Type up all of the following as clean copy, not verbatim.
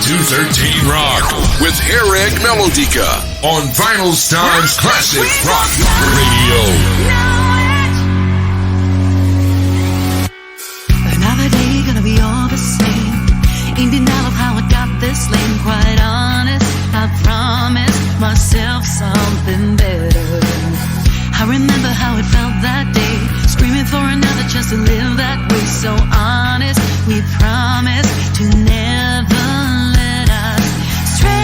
213Rock with Harrag Melodica on Vinylestimes Classic Rock Radio. Another day gonna be all the same. In denial of how I got this lame. Quite honest, I promised myself something better. I remember how it felt that day, screaming for another chance to live that way. So honest, we promised to never let us stray.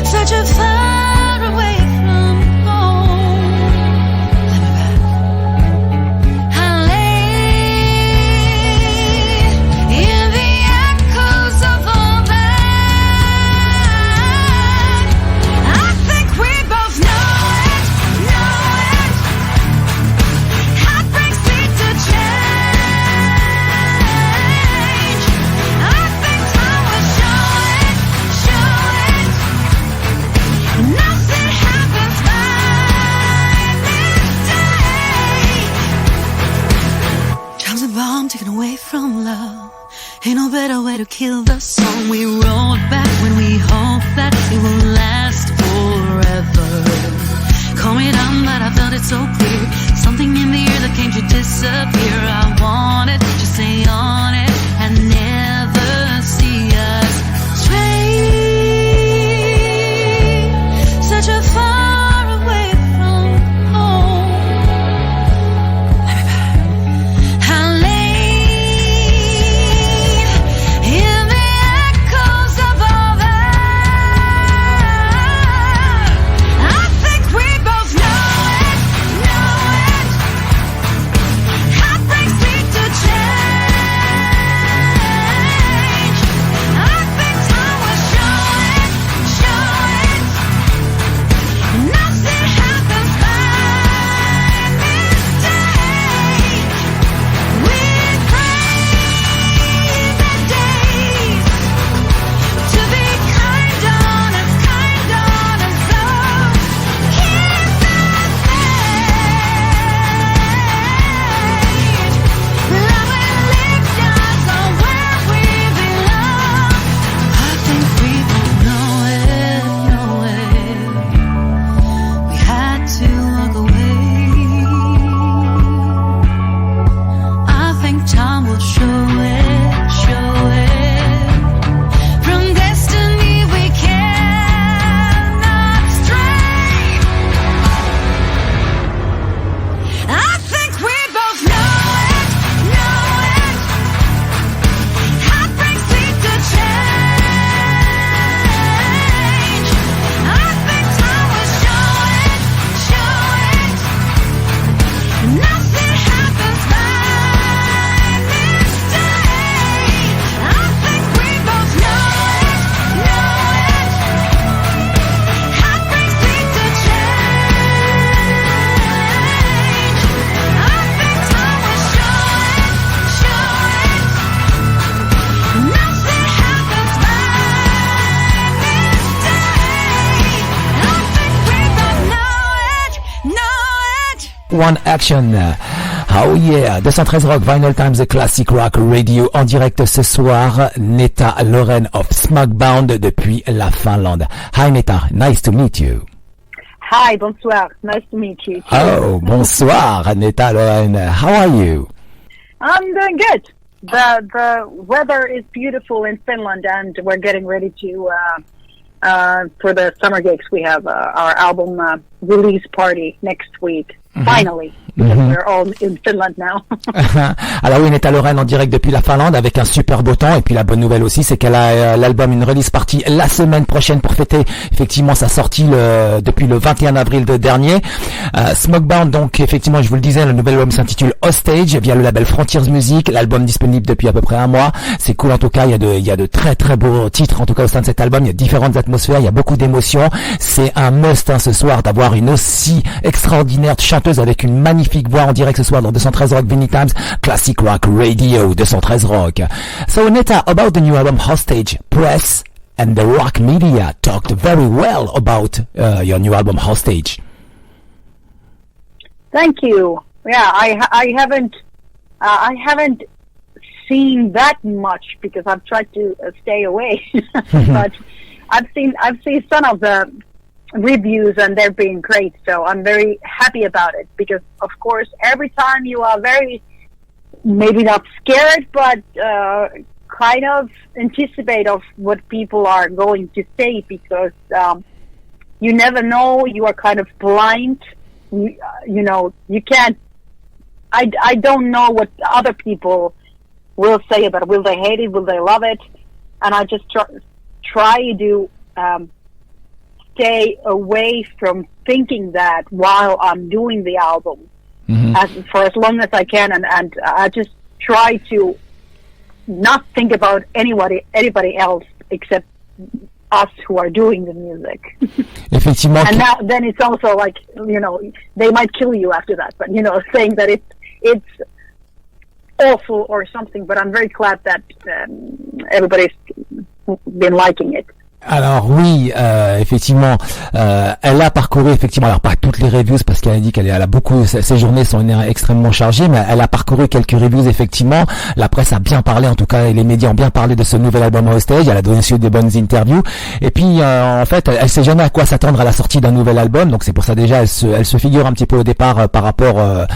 Such a far away from home. Let me back. I lay in the echoes of all that. I think we both know it. Heartbreaks lead to change. I think time will show it. Nothing happens by mistake. Time's a bomb taken away from love. Ain't no better way to kill the song. We rolled back when we hope that it will last forever. Call me dumb, but I felt it so clear. Something in the air that came to disappear. I wanted to stay on it and never see us stray. Such a far away from home. Let me back. I lay in the echoes of all that. I think we both know it. Heartbreaks lead to change. I think time will show it. Nothing happens by mistake. We crave the days to be kind honest, so here's the stage. Love and live dogs are where we belong. I think we both know it. We had to walk away. I think time will show it. From destiny we cannot stray. I think we both know it. Heartbreaks lead to change. I think time will show it. Nothing happens by mistake. I think we both know it. Heartbreaks lead to change. I think time will show it. Nothing happens by mistake. I think we both know it. One Action. Oh yeah, 213 Rock, Vinylestimes Classic Rock Radio en direct ce soir. Netta Laurenne of SmackBound depuis la Finlande. Hi Netta, nice to meet you. Hi, bonsoir. Nice to meet you too. Oh, bonsoir Netta Laurenne. How are you? I'm doing good. The weather is beautiful in Finland, and we're getting ready to for the summer gigs. We have our album release party next week. Finally, because we're all in Finland now. Alors oui, Netta Laurenne en direct depuis la Finlande avec un super beau temps. Et puis la bonne nouvelle aussi, c'est qu'elle a l'album, une release party la semaine prochaine pour fêter effectivement sa sortie depuis le 21 avril dernier. SmackBound, donc effectivement, je vous le disais, le nouvel album s'intitule Hostage via le label Frontiers Music. L'album disponible depuis à peu près un mois. C'est cool en tout cas. Il y a de très très beaux titres en tout cas au sein de cet album. Il y a différentes atmosphères, il y a beaucoup d'émotions. C'est un must ce soir d'avoir une aussi extraordinaire chanteuse avec une magnifique voix en direct ce soir dans 213 Rock Vinylestimes Classic Rock Radio 213 Rock. So Netta, about the new album Hostage, press and the rock media talked very well about your new album Hostage. Thank you. Yeah, I haven't seen that much because I've tried to stay away. But I've seen some of the reviews and they're being great. So I'm very happy about it because, of course, every time you are very, maybe not scared, but kind of anticipate of what people are going to say because you never know. You are kind of blind. You know, you can't. I don't know what other people will say about it. Will they hate it? Will they love it? And I just try to stay away from thinking that while I'm doing the album for as long as I can, and I just try to not think about anybody else except us who are doing the music. Effectivement. And now, then it's also like, you know, they might kill you after that, but, you know, saying that it's awful or something, but I'm very glad that everybody's been liking it. Alors oui, effectivement, elle a parcouru effectivement, alors pas toutes les reviews parce qu'elle a dit qu'elle a beaucoup, ses journées sont extrêmement chargées, mais elle a parcouru quelques reviews effectivement. La presse a bien parlé, en tout cas, et les médias ont bien parlé de ce nouvel album Hostage. Elle a donné aussi des bonnes interviews. Et puis en fait, elle sait jamais à quoi s'attendre à la sortie d'un nouvel album, donc c'est pour ça déjà elle se figure un petit peu au départ par rapport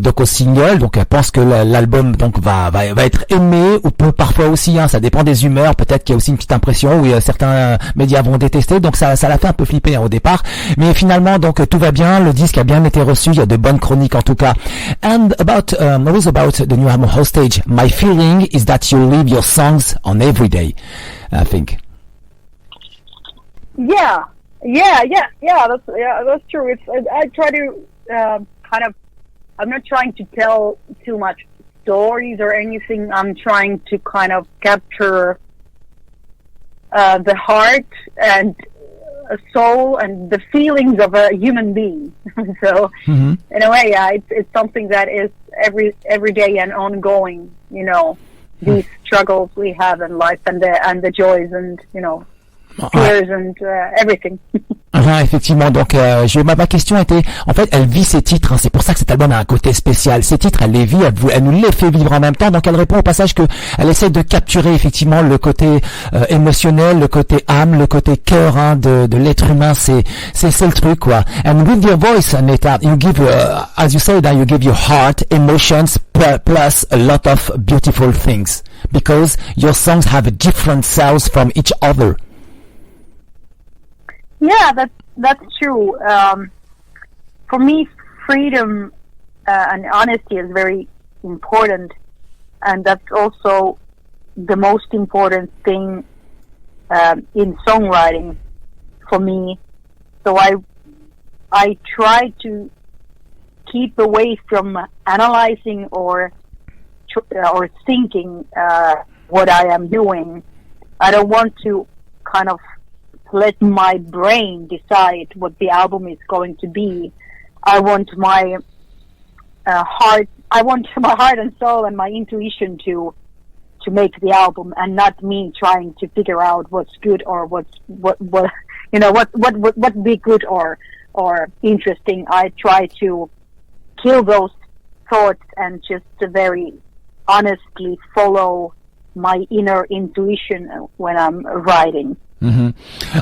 donc au single. Donc elle pense que l'album donc va être aimé ou peut parfois aussi, ça dépend des humeurs. Peut-être qu'il y a aussi une petite impression où certains médias vont détester, donc ça l'a fait un peu flipper au départ, mais finalement donc tout va bien, le disque a bien été reçu, il y a de bonnes chroniques en tout cas. And about the new album Hostage, my feeling is that you leave your songs on every day, I think. Yeah, that's true. I try to kind of, I'm not trying to tell too much stories or anything. I'm trying to kind of capture the heart and a soul and the feelings of a human being. So in a way, it's something that is every day and ongoing, you know, these struggles we have in life and the joys and, you know, fears and everything. Effectivement, donc ma question était, en fait, elle vit ses titres, c'est pour ça que cet album a un côté spécial. Ces titres, elle les vit, elle nous les fait vivre en même temps, donc elle répond au passage que elle essaie de capturer effectivement le côté émotionnel, le côté âme, le côté cœur de l'être humain, c'est le truc quoi. And with your voice, Netta, you give, as you said, you give your heart, emotions, plus a lot of beautiful things, because your songs have different sounds from each other. Yeah, that's true. For me, freedom and honesty is very important, and that's also the most important thing in songwriting for me. So I try to keep away from analyzing or thinking what I am doing. I don't want to kind of let my brain decide what the album is going to be. I want my heart and soul and my intuition to make the album, and not me trying to figure out what's good or what you know what be good or interesting. I try to kill those thoughts and just very honestly follow my inner intuition when I'm writing.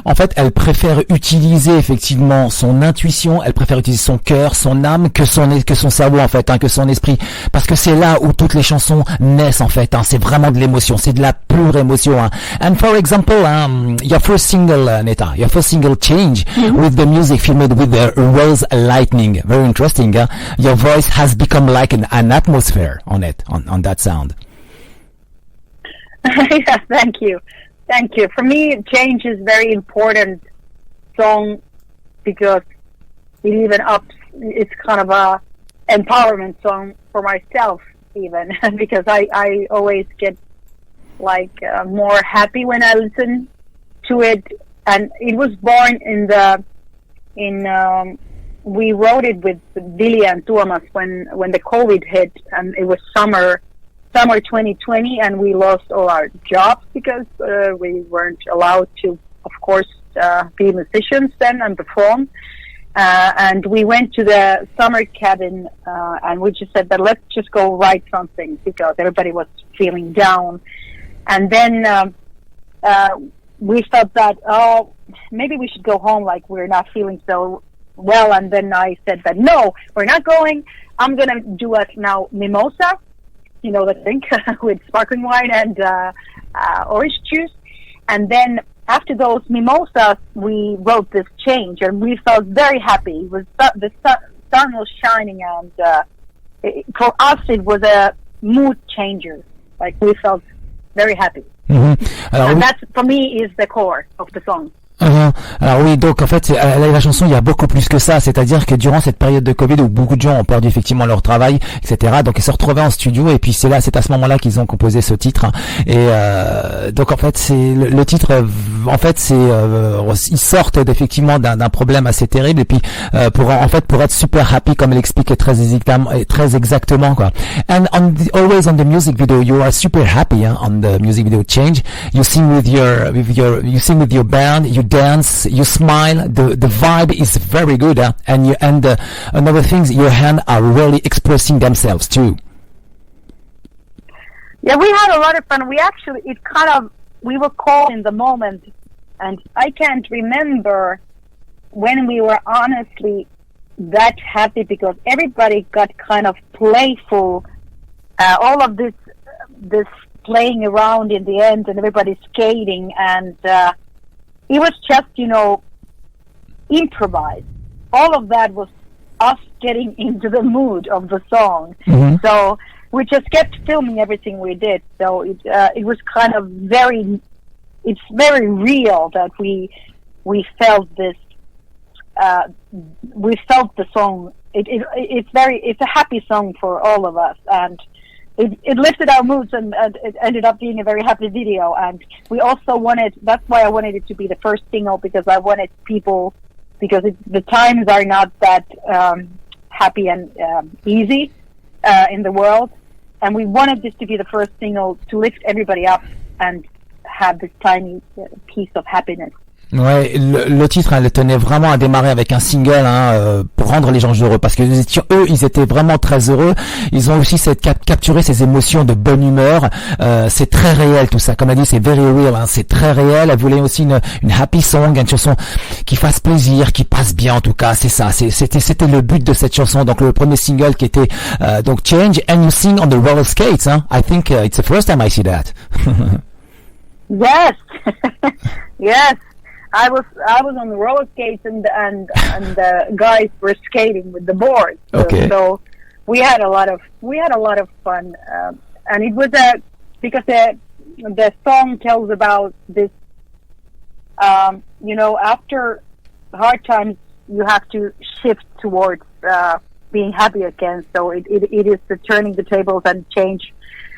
En fait, elle préfère utiliser effectivement son intuition, elle préfère utiliser son cœur, son âme que son cerveau en fait, que son esprit, parce que c'est là où toutes les chansons naissent en fait. C'est vraiment de l'émotion, c'est de la pure émotion. And for example, your first single, Netta, your first single Change, with the music filmed with the rose lightning, very interesting. Your voice has become like an atmosphere on it, on that sound. Yeah, thank you. Thank you. For me, Change is very important song because it's kind of a empowerment song for myself even because I always get like more happy when I listen to it. And it was born we wrote it with Vili and Tuomas when the COVID hit, and it was summer 2020, and we lost all our jobs because we weren't allowed to, of course, be musicians then and perform. And we went to the summer cabin, and we just said that let's just go write something because everybody was feeling down. And then we felt that, maybe we should go home, like we're not feeling so well. And then I said that, no, we're not going. I'm going to do us now mimosa, you know, the drink with sparkling wine and orange juice. And then after those mimosas, we wrote this change, and we felt very happy. It was the sun was shining, and for us, it was a mood changer. Like, we felt very happy. Mm-hmm. And that, for me, is the core of the song. Alors oui, donc en fait, la chanson, il y a beaucoup plus que ça. C'est-à-dire que durant cette période de Covid où beaucoup de gens ont perdu effectivement leur travail, etc. Donc ils se retrouvaient en studio et puis c'est à ce moment-là qu'ils ont composé ce titre. Et donc en fait, c'est le titre. En fait, ils sortent effectivement d'un problème assez terrible et puis pour être super happy, comme elle explique très exactement quoi. And always on the music video, you are super happy on the music video Change. You sing with your band. You dance, you smile. The vibe is very good, and another thing, your hands are really expressing themselves too. Yeah, we had a lot of fun. We were called in the moment, and I can't remember when we were honestly that happy because everybody got kind of playful. All of this playing around in the end, and everybody skating, and it was just, you know, improvised. All of that was us getting into the mood of the song. Mm-hmm. So we just kept filming everything we did. So it was kind of it's very real that we felt this, we felt the song. It's a happy song for all of us, and it lifted our moods, and it ended up being a very happy video. And we also that's why I wanted it to be the first single, because I wanted people, because the times are not that happy and easy in the world. And we wanted this to be the first single to lift everybody up and have this tiny piece of happiness. Ouais, le titre, elle tenait vraiment à démarrer avec un single pour rendre les gens heureux, parce que ils étaient vraiment très heureux. Ils ont aussi capturé ces émotions de bonne humeur. C'est très réel tout ça, comme elle dit, c'est very real, c'est très réel. Elle voulait aussi une happy song, une chanson qui fasse plaisir, qui passe bien en tout cas. C'est ça, c'était le but de cette chanson. Donc le premier single qui était donc Change, and you sing on the roller skates. I think it's the first time I see that. Yes, yes. I was on the roller skates and the guys were skating with the board. Okay. So we had a lot of fun, and it was because the song tells about this. You know, after hard times, you have to shift towards being happy again. So it is the turning the tables and change.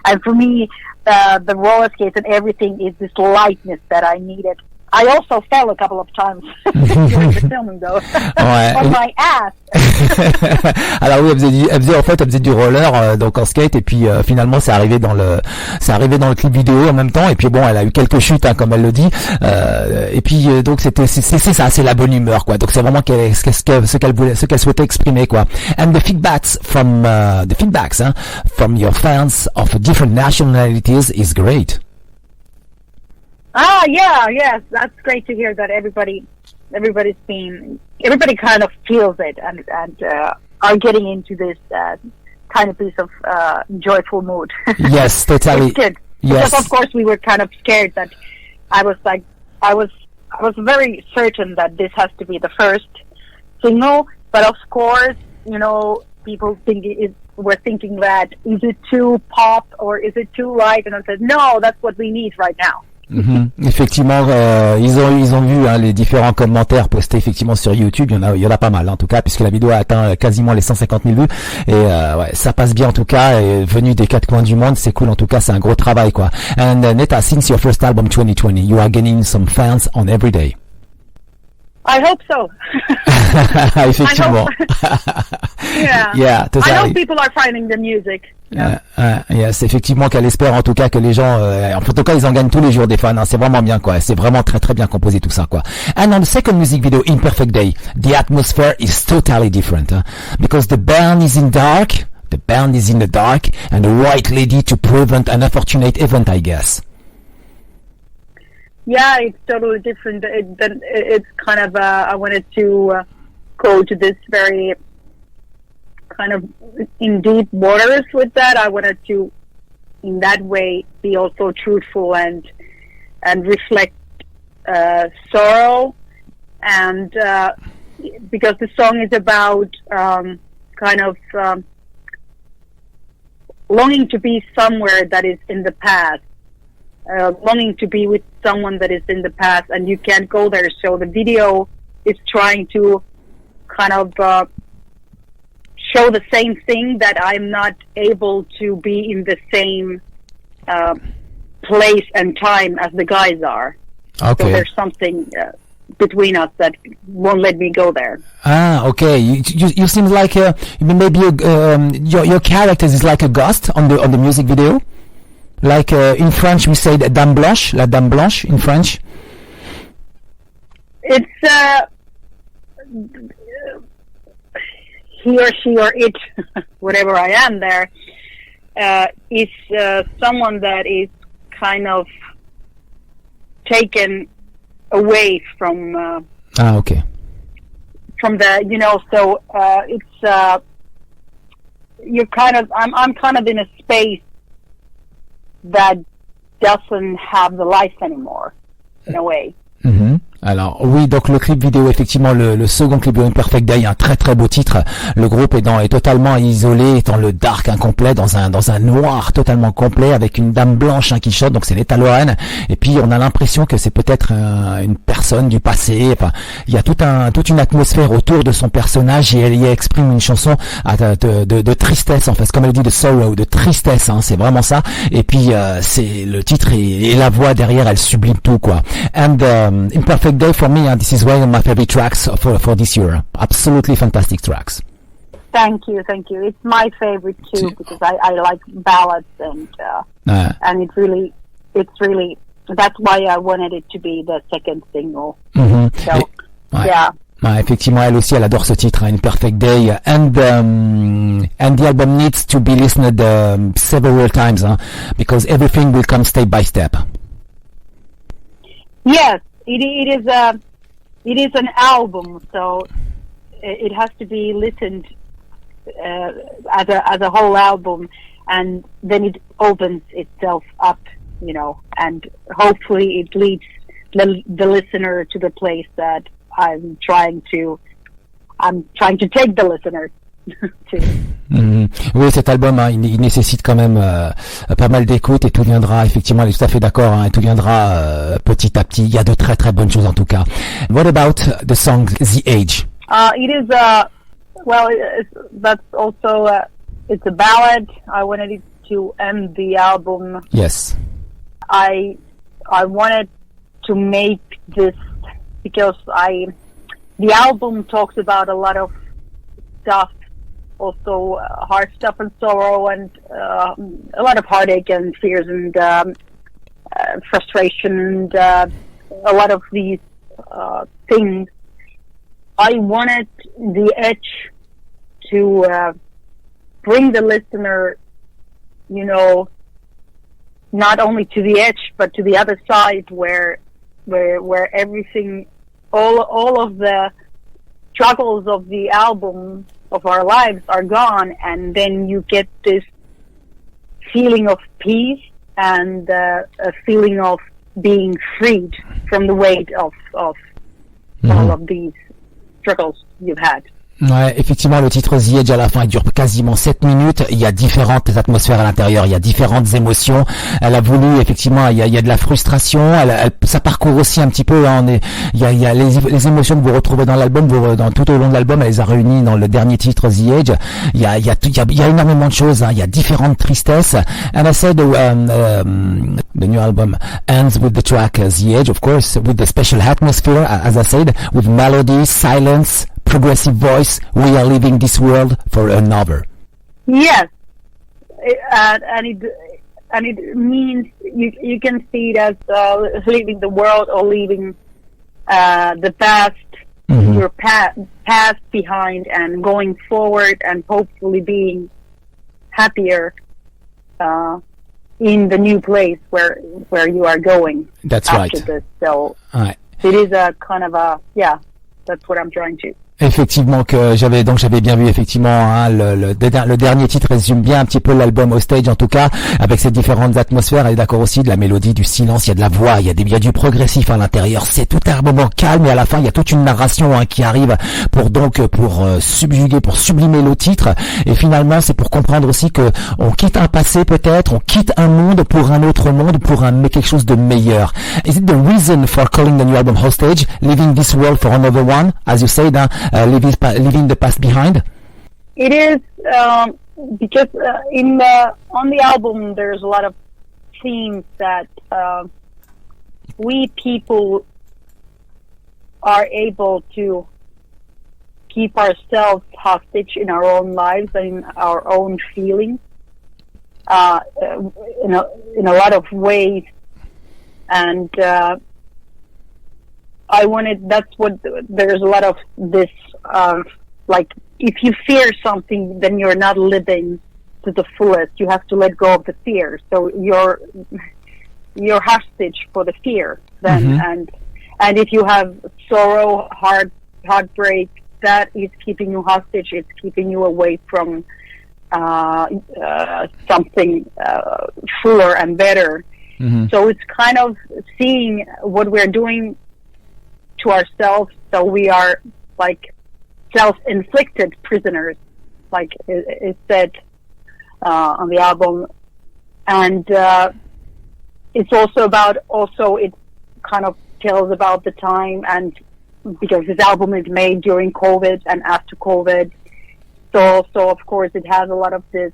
And for me, the roller skates and everything is this lightness that I needed. I also fell a couple of times during the filming, though, on my ass. Alors oui, elle faisait du roller donc en skate, et puis finalement c'est arrivé dans le clip vidéo en même temps, et puis bon, elle a eu quelques chutes comme elle le dit, et puis donc c'est ça, c'est la bonne humeur quoi. Donc c'est vraiment ce qu'elle souhaitait exprimer quoi. And the feedbacks from your fans of different nationalities is great. Yes, that's great to hear that everybody kind of feels it and are getting into this kind of piece of joyful mood. Yes, totally. It's good. Yes. Because of course we were kind of scared that I was very certain that this has to be the first single, but of course, you know, people were thinking that is it too pop or is it too light, and I said no, that's what we need right now. Mm-hmm. Effectivement, ils ont vu les différents commentaires postés effectivement sur YouTube. Il y en a pas mal en tout cas, puisque la vidéo a atteint quasiment les 150 000 vues. Et ouais, ça passe bien en tout cas. Et venu des quatre coins du monde, c'est cool en tout cas. C'est un gros travail quoi. And Netta, since your first album 2020, you are gaining some fans on every day. I hope so. Effectivement. Yeah. Yeah, totally. I hope people are finding the music. Yes, effectivement qu'elle espère en tout cas que les gens, en tout cas ils en gagnent tous les jours des fans, hein, c'est vraiment bien quoi, c'est vraiment très très bien composé tout ça quoi. And on the second music video, Imperfect Day, the atmosphere is totally different, because the band is in dark, the band is in the dark, and a white lady to prevent an unfortunate event, I guess. Yeah, it's totally different. It's kind of, I wanted to go to this very kind of in deep waters with that. I wanted to, in that way, be also truthful and reflect sorrow, and because the song is about kind of longing to be somewhere that is in the past, longing to be with someone that is in the past, and you can't go there. So the video is trying to kind of show the same thing, that I'm not able to be in the same place and time as the guys are. Okay. So there's something between us that won't let me go there. Ah, okay. You seem like maybe your character is like a ghost on the music video. Like in French, we say Dame Blanche, la Dame Blanche in French. It's he or she or it, whatever I am there, is someone that is kind of taken away from okay. From the, so it's you're kind of, I'm kind of in a space that doesn't have the life anymore, in a way. Mm-hmm. Alors oui, donc le clip vidéo, effectivement, le second clip de Imperfect Day, un très très beau titre. Le groupe est totalement isolé, est dans le dark incomplet, dans un noir totalement complet, avec une dame blanche qui chante, donc c'est Netta Laurenne. Et puis on a l'impression que c'est peut-être une personne du passé. Enfin, il y a toute une atmosphère autour de son personnage, et elle y exprime une chanson de tristesse, en fait, comme elle dit, de sorrow, de tristesse. Hein, c'est vraiment ça. Et puis c'est le titre et la voix derrière, elle sublime tout quoi. And Imperfect Day for me, and this is one of my favorite tracks for this year. Absolutely fantastic tracks. Thank you. It's my favorite too, because I like ballads, and it's really that's why I wanted it to be the second single. Mm-hmm. So, yeah. Ouais, effectivement, elle aussi, elle adore ce titre, Imperfect Day, and the album needs to be listened several times, because everything will come step by step. Yes, it is an album, so it has to be listened as a whole album, and then it opens itself up, and hopefully it leads the listener to the place that I'm trying to take the listener to. Mmh. Oui, cet album, il nécessite quand même pas mal d'écoute, et tout viendra, effectivement, elle est tout à fait d'accord, et tout viendra petit à petit. Il y a de très très bonnes choses en tout cas. What about the song The Age? It is that's also it's a ballad. I wanted it to end the album. Yes. I wanted to make this because the album talks about a lot of stuff, also hard stuff and sorrow, and a lot of heartache and fears and frustration, and a lot of these things. I wanted The Edge to bring the listener, not only to the edge, but to the other side where everything, all of the struggles of the album of our lives are gone, and then you get this feeling of peace and a feeling of being freed from the weight of all of these struggles you've had. Ouais, effectivement, le titre The Edge à la fin, il dure quasiment 7 minutes. Il y a différentes atmosphères à l'intérieur, il y a différentes émotions. Elle a voulu, effectivement, il y a de la frustration. Ça parcourt aussi un petit peu. Il y a les émotions que vous retrouvez dans l'album, tout au long de l'album, elle les a réunies dans le dernier titre The Edge. Il y a énormément de choses. Il y a différentes tristesses. And I said the new album ends with the track The Edge, of course, with the special atmosphere, as I said, with melody, silence, progressive voice. We are leaving this world for another. Yes, and it means you can see it as leaving the world or leaving the past, your past behind, and going forward and hopefully being happier in the new place where you are going. That's after right. This. So Ouais. it is a kind of that's what I'm trying to. Effectivement, que j'avais bien vu effectivement hein, le dernier titre résume bien un petit peu l'album Hostage, en tout cas avec ses différentes atmosphères. Et d'accord aussi de la mélodie, du silence, il y a de la voix, il y a du progressif à l'intérieur. C'est tout un moment calme et à la fin il y a toute une narration qui arrive pour subjuguer, pour sublimer le titre. Et finalement c'est pour comprendre aussi que on quitte un passé peut-être, on quitte un monde pour un autre monde, pour quelque chose de meilleur. Is it the reason for calling the new album Hostage, leaving this world for another one, as you said, leaving the past behind? It is because on the album there's a lot of themes that we people are able to keep ourselves hostage in our own lives and in our own feelings in a lot of ways, and there's a lot of this, like, if you fear something, then you're not living to the fullest. You have to let go of the fear. So you're hostage for the fear then. And if you have sorrow, heartbreak, that is keeping you hostage. It's keeping you away from, something, fuller and better. So it's kind of seeing what we're doing to ourselves, so we are like self-inflicted prisoners, like it said on the album, and it's also it kind of tells about the time, and because this album is made during COVID and after COVID, so of course it has a lot of this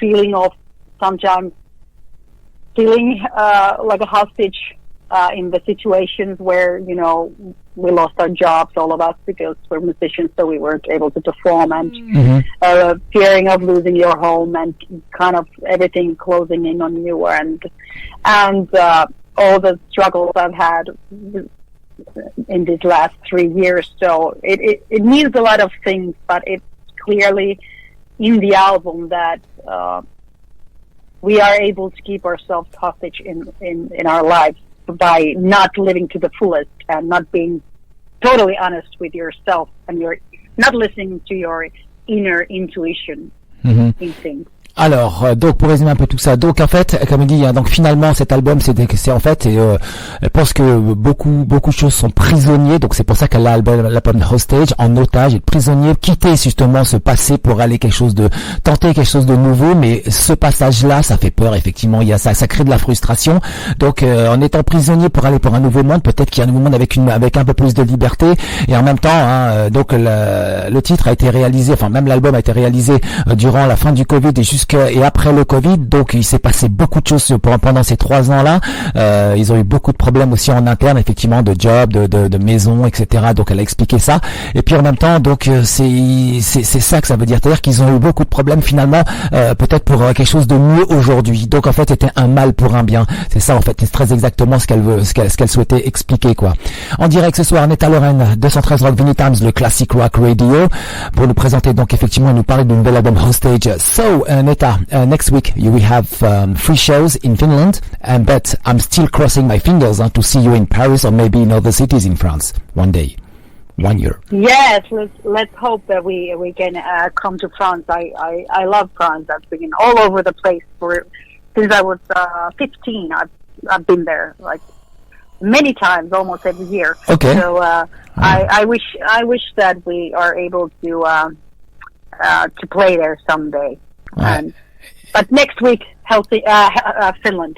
feeling of sometimes feeling like a hostage in the situations where, you know, we lost our jobs, all of us, because we're musicians, so we weren't able to perform, and fearing of losing your home and kind of everything closing in on you, and all the struggles I've had in these last 3 years. So it means a lot of things, but it's clearly in the album that we are able to keep ourselves hostage in our lives by not living to the fullest and not being totally honest with yourself, and you're not listening to your inner intuition in things. Alors, donc pour résumer un peu tout ça, donc en fait, comme il dit, hein, donc finalement cet album, c'est en fait, elle pense que beaucoup de choses sont prisonniers, donc c'est pour ça qu'elle a l'album Hostage, en otage, être prisonnier, quitter justement ce passé pour aller tenter quelque chose de nouveau, mais ce passage-là, ça fait peur, effectivement, ça crée de la frustration. Donc en étant prisonnier pour aller pour un nouveau monde, peut-être qu'il y a un nouveau monde avec un peu plus de liberté, et en même temps, hein, donc le titre a été réalisé, enfin même l'album a été réalisé durant la fin du Covid et après le Covid, donc il s'est passé beaucoup de choses pendant ces 3 ans-là. Ils ont eu beaucoup de problèmes aussi en interne, effectivement, de job, de maison, etc. Donc elle a expliqué ça. Et puis en même temps, donc c'est ça que ça veut dire, c'est-à-dire qu'ils ont eu beaucoup de problèmes finalement, peut-être pour quelque chose de mieux aujourd'hui. Donc en fait, c'était un mal pour un bien. C'est ça en fait, c'est très exactement ce qu'elle souhaitait expliquer, quoi. En direct ce soir, Netta Laurenne, 213 Rock Vinylestimes, le classic rock radio, pour nous présenter donc effectivement et nous parler du nouvel album Hostage. So Netta, next week you will have 3 shows in Finland, but I'm still crossing my fingers to see you in Paris or maybe in other cities in France one day, 1 year. Yes, let's hope that we can come to France. I love France. I've been all over the place since I was 15. I've been there like many times, almost every year. Okay. So I wish that we are able to play there someday. Ouais. But next week Finland.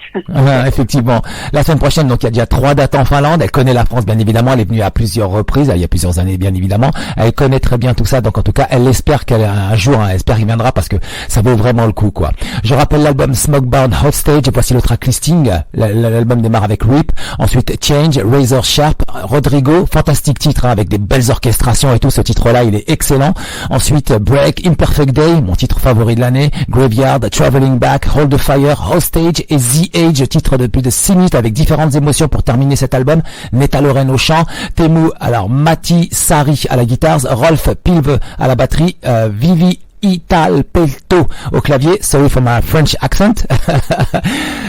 Effectivement. La semaine prochaine, donc il y a déjà 3 dates en Finlande. Elle connaît la France, bien évidemment. Elle est venue à plusieurs reprises, il y a plusieurs années, bien évidemment. Elle connaît très bien tout ça. Donc en tout cas, elle espère un jour, elle espère qu'il viendra parce que ça vaut vraiment le coup, quoi. Je rappelle l'album SmackBound Hot Stage. Et voici le track listing. L'album démarre avec Rip. Ensuite Change, Razor Sharp, Rodrigo. Fantastique titre, hein, avec des belles orchestrations et tout. Ce titre-là, il est excellent. Ensuite Break, Imperfect Day, mon titre favori de l'année. Graveyard, Traveling Back, Hold the Fire, Hostage et The Age, titre de plus de 6 minutes avec différentes émotions pour terminer cet album. Netta Laurenne au chant, Teemu, alors Mäntysaari à la guitare, Rolf, Pilve à la batterie, Vili, Itäpelto au clavier, sorry for my French accent.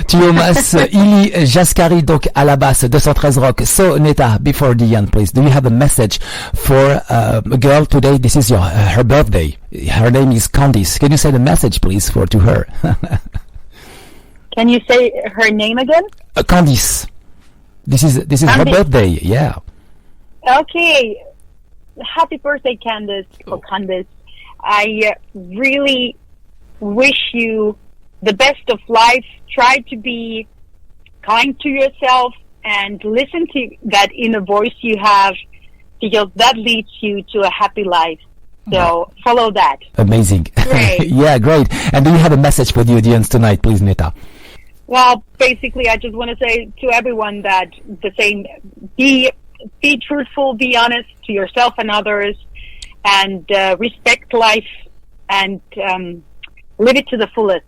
Tuomas, Yli-Jaskari donc à la basse, 213 Rock. So Netta, before the end, please, do you have a message for a girl today? This is her birthday. Her name is Candice. Can you say the message, please, to her? Can you say her name again? Candice. This is her birthday. Yeah. Okay. Happy birthday, Candice. Or Candice. I really wish you the best of life. Try to be kind to yourself and listen to that inner voice you have, because that leads you to a happy life. So follow that. Amazing. Great. Yeah, great. And do you have a message for the audience tonight, please, Netta? Well, basically, I just want to say to everyone that the same: be truthful, be honest to yourself and others, and respect life, and live it to the fullest.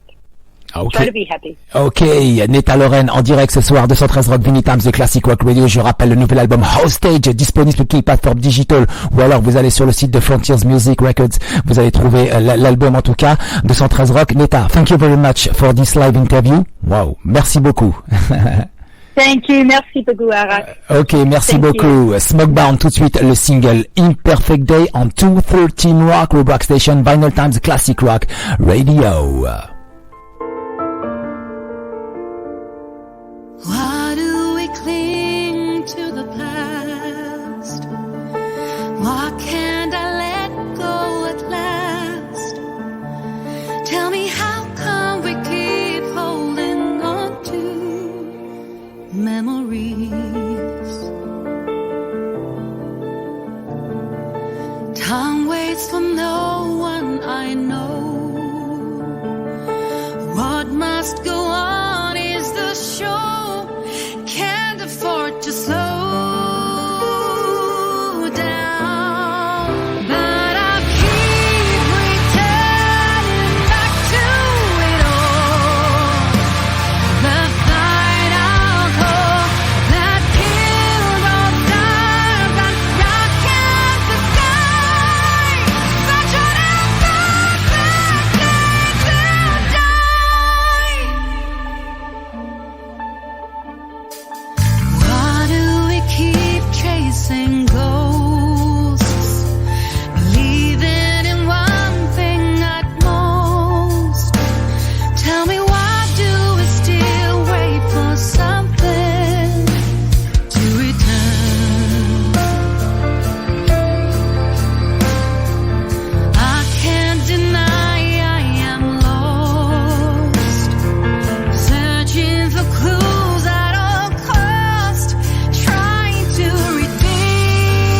Okay. Try to be happy. Ok, Netta Laurenne en direct ce soir, 213 Rock Vinylestimes de Classic Rock Radio. Je rappelle le nouvel album Hostage, disponible sur toutes les plateformes digitales, ou alors vous allez sur le site de Frontiers Music Records, vous allez trouver l'album en tout cas, 213 Rock. Netta, thank you very much for this live interview. Wow, merci beaucoup. Thank you, merci beaucoup, Harrag. Ok, merci beaucoup. SmackBound tout de suite, le single Imperfect Day on 213 Rock Station, Vinylestimes Classic Rock Radio. Why do we cling to the past? Why can't I let go at last? Tell me, how come we keep holding on to memories? Time waits for no one I know. What must go on is the show. Can't afford to slow down, but I keep returning back to it all. The final call that killed all time, that rocket the sky, such an imperfect day to die. Why do we keep chasing ghosts, believing in one thing at most? Tell me, why do we still wait for something to return? I can't deny I am lost, searching for clues at all cost, trying to redeem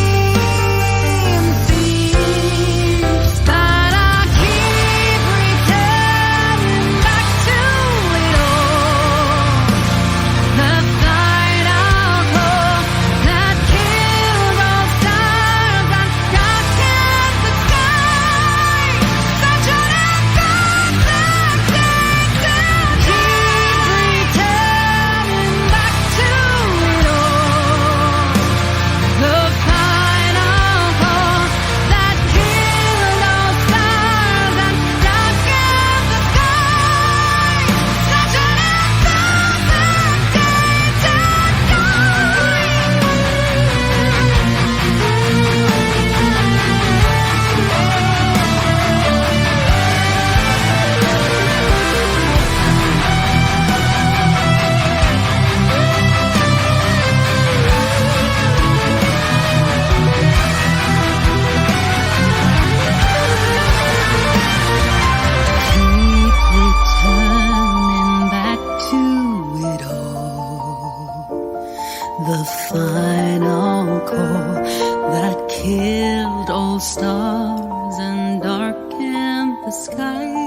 final call that killed all stars and darkened the sky.